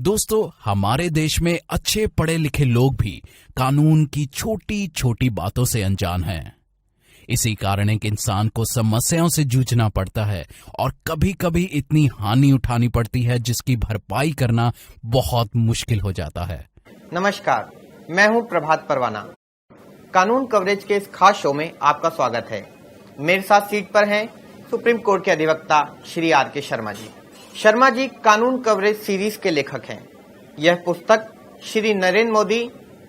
दोस्तों, हमारे देश में अच्छे पढ़े लिखे लोग भी कानून की छोटी छोटी बातों से अनजान हैं। इसी कारण एक इंसान को समस्याओं से जूझना पड़ता है और कभी कभी इतनी हानि उठानी पड़ती है जिसकी भरपाई करना बहुत मुश्किल हो जाता है। नमस्कार, मैं हूं प्रभात परवाना। कानून कवरेज के इस खास शो में आपका स्वागत है। मेरे साथ सीट पर हैं सुप्रीम कोर्ट के अधिवक्ता श्री R.K. शर्मा जी। शर्मा जी कानून कवरेज सीरीज के लेखक हैं। यह पुस्तक श्री नरेंद्र मोदी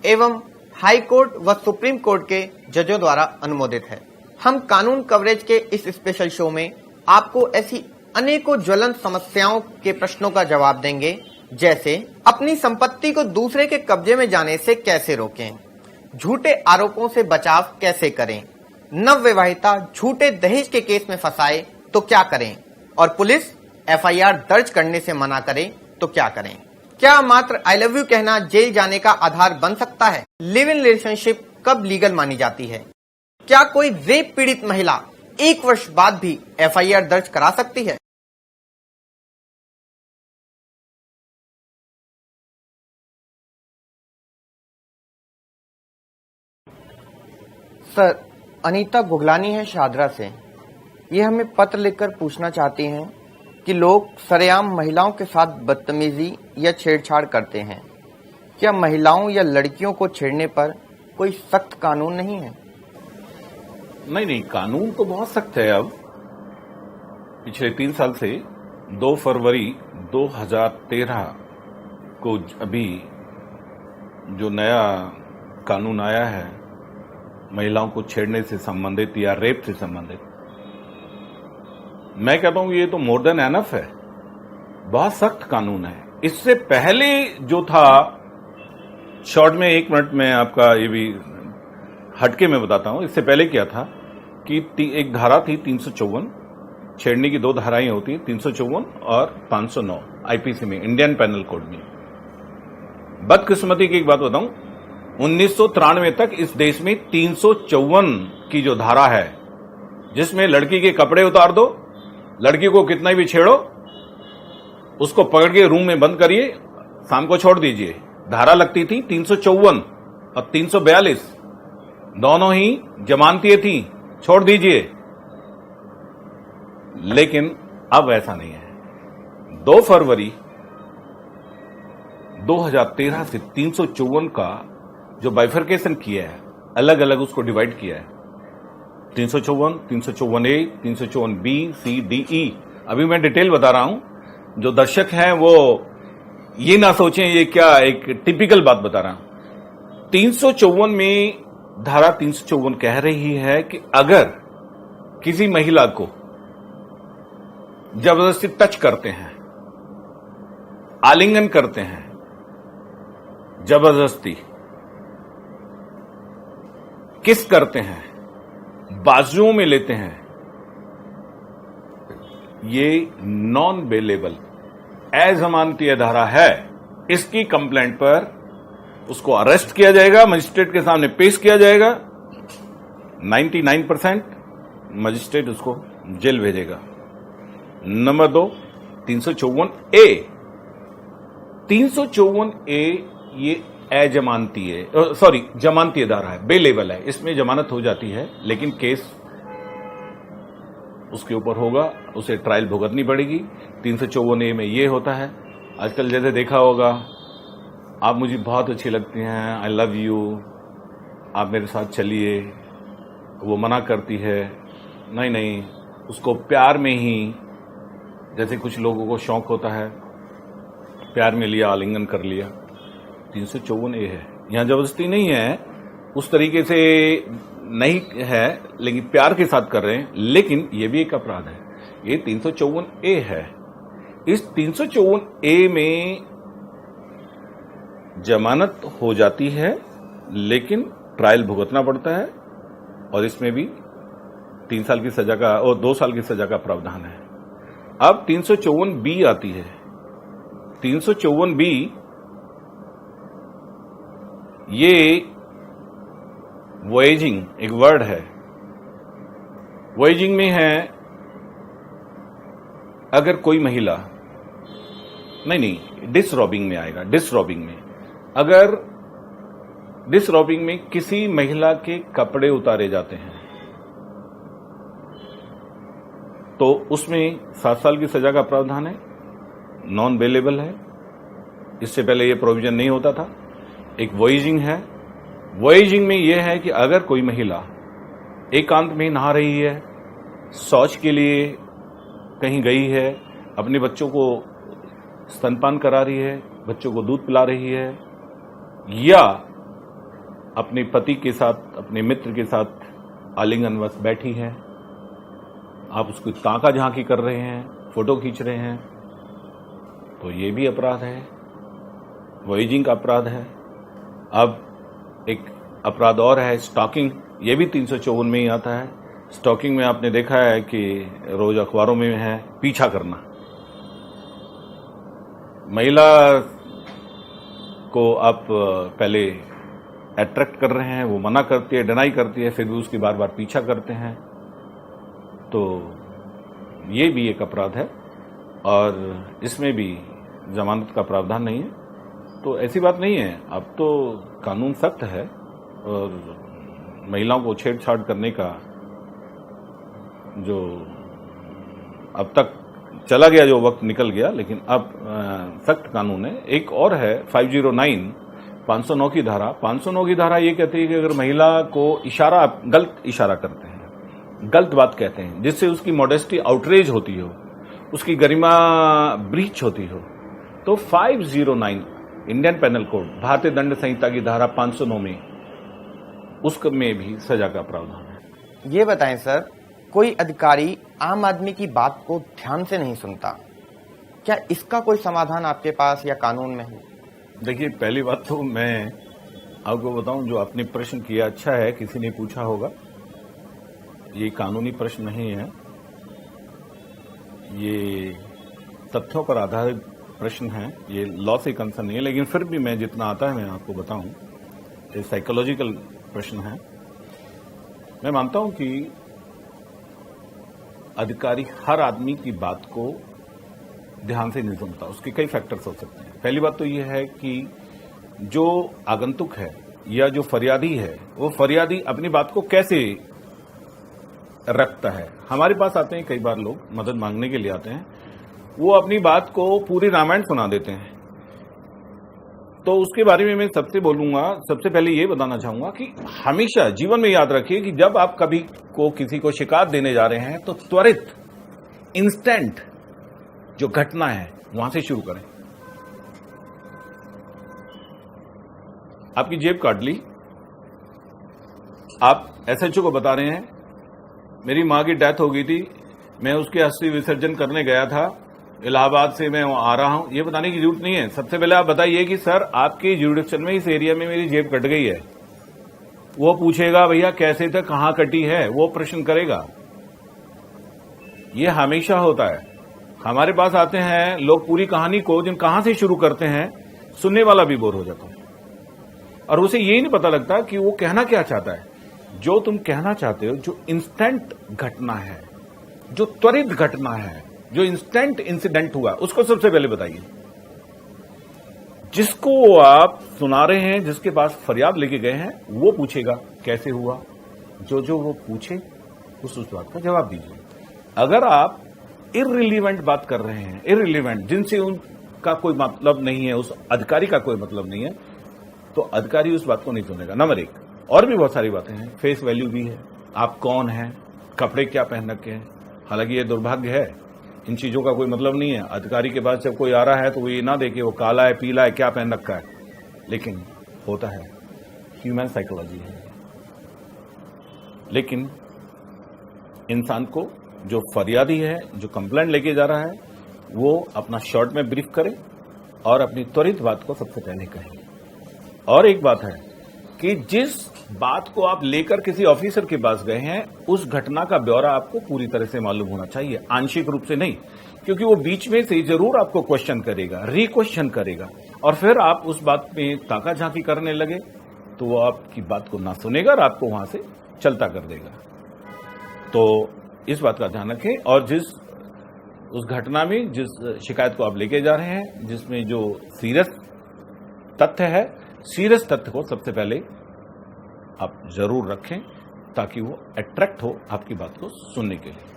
एवं हाई कोर्ट व सुप्रीम कोर्ट के जजों द्वारा अनुमोदित है। हम कानून कवरेज के इस स्पेशल शो में आपको ऐसी अनेकों ज्वलंत समस्याओं के प्रश्नों का जवाब देंगे, जैसे अपनी संपत्ति को दूसरे के कब्जे में जाने से कैसे रोकें, झूठे आरोपों से बचाव कैसे करें, नवविवाहिता झूठे दहेज के केस में फंसाए तो क्या करें, और पुलिस FIR दर्ज करने से मना करे तो क्या करें। क्या मात्र आई लव यू कहना जेल जाने का आधार बन सकता है? लिव इन रिलेशनशिप कब लीगल मानी जाती है? क्या कोई रेप पीड़ित महिला 1 वर्ष बाद भी FIR दर्ज करा सकती है? सर, अनीता गुगलानी है शादरा से। ये हमें पत्र लिखकर पूछना चाहती हैं कि लोग सरेआम महिलाओं के साथ बदतमीजी या छेड़छाड़ करते हैं। क्या महिलाओं या लड़कियों को छेड़ने पर कोई सख्त कानून नहीं है? नहीं, कानून तो बहुत सख्त है। अब पिछले 3 साल से 2 फरवरी 2013 को अभी जो नया कानून आया है महिलाओं को छेड़ने से संबंधित या रेप से संबंधित, मैं कहता हूं ये तो मोर देन एनफ है, बहुत सख्त कानून है। इससे पहले जो था, शॉर्ट में 1 मिनट में आपका ये भी हटके में बताता हूं। इससे पहले क्या था कि एक धारा थी 354, छेड़ने की 2 धाराएं होती हैं, 354 और 509 IPC में, इंडियन पेनल कोड में। बदकिस्मती की एक बात बताऊं, 1993 तक इस देश में 354 की जो धारा है, जिसमें लड़की के कपड़े उतार दो, लड़की को कितना भी छेड़ो, उसको पकड़ के रूम में बंद करिए, शाम को छोड़ दीजिए, धारा लगती थी 354 और 342, दोनों ही जमानती थी, छोड़ दीजिए। लेकिन अब ऐसा नहीं है। 2 फरवरी 2013 से 354 का जो बाइफरकेशन किया है, अलग अलग उसको डिवाइड किया है, 354, 354A, 354B, C, D, E। अभी मैं डिटेल बता रहा हूं, जो दर्शक हैं वो ये ना सोचें ये क्या एक टिपिकल बात बता रहा हूं। 354 में धारा 354 कह रही है कि अगर किसी महिला को जबरदस्ती टच करते हैं, आलिंगन करते हैं, जबरदस्ती किस करते हैं, बाजुओं में लेते हैं, ये नॉन बेलेबल अजमानती धारा है। इसकी कंप्लेंट पर उसको अरेस्ट किया जाएगा, मजिस्ट्रेट के सामने पेश किया जाएगा, 99% मजिस्ट्रेट उसको जेल भेजेगा। Number 2, 354A। 354A ये अजमानती है, सॉरी जमानती धारा है, बेलेबल है। इसमें जमानत हो जाती है लेकिन केस उसके ऊपर होगा, उसे ट्रायल भुगतनी पड़ेगी। 354A में ये होता है। आजकल जैसे देखा होगा, आप मुझे बहुत अच्छी लगती हैं, आई लव यू, आप मेरे साथ चलिए, वो मना करती है, नहीं, उसको प्यार में ही, जैसे कुछ लोगों को शौक होता है, प्यार में लिया, आलिंगन कर लिया, 354A है। यहां जबरदस्ती नहीं है, उस तरीके से नहीं है, लेकिन प्यार के साथ कर रहे हैं, लेकिन यह भी एक अपराध है। ये 354A है। इस 354A में जमानत हो जाती है लेकिन ट्रायल भुगतना पड़ता है, और इसमें भी 3 साल की सजा का और 2 साल की सजा का प्रावधान है। अब 354B आती है। 354B ये वॉयेजिंग एक वर्ड है। वॉयेजिंग में है, अगर कोई महिला नहीं, डिसरॉबिंग में आएगा। डिसरॉबिंग में अगर डिसरॉबिंग में किसी महिला के कपड़े उतारे जाते हैं तो उसमें 7 साल की सजा का प्रावधान है, नॉन बेलेबल है। इससे पहले यह प्रोविजन नहीं होता था। एक वॉइजिंग है। वॉइजिंग में यह है कि अगर कोई महिला एकांत में नहा रही है, शौच के लिए कहीं गई है, अपने बच्चों को स्तनपान करा रही है, बच्चों को दूध पिला रही है, या अपने पति के साथ, अपने मित्र के साथ आलिंगनवश बैठी है, आप उसको ताका झांकी कर रहे हैं, फोटो खींच रहे हैं, तो ये भी अपराध है, वॉइजिंग का अपराध है। अब एक अपराध और है, स्टॉकिंग। ये भी 354 में ही आता है। स्टॉकिंग में आपने देखा है कि रोज अखबारों में है, पीछा करना। महिला को आप पहले अट्रैक्ट कर रहे हैं, वो मना करती है, डिनाई करती है, फिर भी उसकी बार बार पीछा करते हैं, तो ये भी एक अपराध है और इसमें भी जमानत का प्रावधान नहीं है। तो ऐसी बात नहीं है, अब तो कानून सख्त है और महिलाओं को छेड़छाड़ करने का जो अब तक चला गया, जो वक्त निकल गया, लेकिन अब सख्त कानून है। एक और है 509, 509 की धारा। 509 की धारा ये कहती है कि अगर महिला को गलत इशारा करते हैं, गलत बात कहते हैं, जिससे उसकी मॉडेस्टी आउटरेज होती हो, उसकी गरिमा ब्रीच होती हो, तो 509 इंडियन पेनल कोड, भारतीय दंड संहिता की धारा 509 में उसमें भी सजा का प्रावधान है। ये बताएं सर, कोई अधिकारी आम आदमी की बात को ध्यान से नहीं सुनता, क्या इसका कोई समाधान आपके पास या कानून में है? देखिए, पहली बात तो मैं आपको बताऊं, जो आपने प्रश्न किया अच्छा है, किसी ने पूछा होगा। ये कानूनी प्रश्न नहीं है, ये तथ्यों पर आधारित प्रश्न है, ये लॉ से कंसर्न नहीं है, लेकिन फिर भी मैं जितना आता है मैं आपको बताऊं। ये साइकोलॉजिकल प्रश्न है। मैं मानता हूं कि अधिकारी हर आदमी की बात को ध्यान से नहीं सुनता। उसके कई फैक्टर्स हो सकते हैं। पहली बात तो यह है कि जो आगंतुक है या जो फरियादी है, वो फरियादी अपनी बात को कैसे रखता है। हमारे पास आते हैं कई बार लोग मदद मांगने के लिए आते हैं, वो अपनी बात को पूरी रामायण सुना देते हैं। तो उसके बारे में मैं सबसे पहले ये बताना चाहूंगा कि हमेशा जीवन में याद रखिए कि जब आप कभी को किसी को शिकायत देने जा रहे हैं तो त्वरित, इंस्टेंट जो घटना है वहां से शुरू करें। आपकी जेब काट ली, आप एसएचओ को बता रहे हैं मेरी मां की डेथ हो गई थी, मैं उसके अस्थि विसर्जन करने गया था, इलाहाबाद से मैं आ रहा हूं। ये बताने की जरूरत नहीं है। सबसे पहले आप बताइए कि सर आपके जुरिडिक्शन में इस एरिया में मेरी जेब कट गई है। वो पूछेगा भैया कैसे थे, कहां कटी है, वो प्रश्न करेगा। ये हमेशा होता है। हमारे पास आते हैं लोग, पूरी कहानी को जिन कहां से शुरू करते हैं, सुनने वाला भी बोर हो जाता है और उसे यही नहीं पता लगता कि वो कहना क्या चाहता है। जो तुम कहना चाहते हो, जो इंस्टेंट घटना है, जो त्वरित घटना है, जो इंस्टेंट इंसिडेंट हुआ, उसको सबसे पहले बताइए। जिसको आप सुना रहे हैं, जिसके पास फरियाद लेके गए हैं, वो पूछेगा कैसे हुआ। जो वो पूछे उस बात का जवाब दीजिए। अगर आप इररिलेवेंट बात कर रहे हैं, इररिलेवेंट जिनसे उनका कोई मतलब नहीं है, उस अधिकारी का कोई मतलब नहीं है, तो अधिकारी उस बात को नहीं सुनेगा। नंबर 1, और भी बहुत सारी बातें हैं, फेस वैल्यू भी है, आप कौन हैं, कपड़े क्या पहन रखे हैं। हालांकि ये दुर्भाग्य है, इन चीजों का कोई मतलब नहीं है। अधिकारी के पास जब कोई आ रहा है तो वो ये ना देखे वो काला है, पीला है, क्या पहन रखा है, लेकिन होता है, ह्यूमन साइकोलॉजी है। लेकिन इंसान को, जो फरियादी है, जो कंप्लेंट लेके जा रहा है, वो अपना शॉर्ट में ब्रीफ करे और अपनी त्वरित बात को सबसे पहले कहे। और एक बात है कि जिस बात को आप लेकर किसी ऑफिसर के पास गए हैं, उस घटना का ब्यौरा आपको पूरी तरह से मालूम होना चाहिए, आंशिक रूप से नहीं, क्योंकि वो बीच में से जरूर आपको क्वेश्चन करेगा, रिक्वेश्चन करेगा, और फिर आप उस बात में ताका झांकी करने लगे तो वो आपकी बात को ना सुनेगा और आपको वहां से चलता कर देगा। तो इस बात का ध्यान रखें। और जिस उस घटना में जिस शिकायत को आप लेके जा रहे हैं, जिसमें जो सीरियस तथ्य है, सीरियस तथ्य को सबसे पहले आप जरूर रखें ताकि वो अट्रैक्ट हो आपकी बात को सुनने के लिए।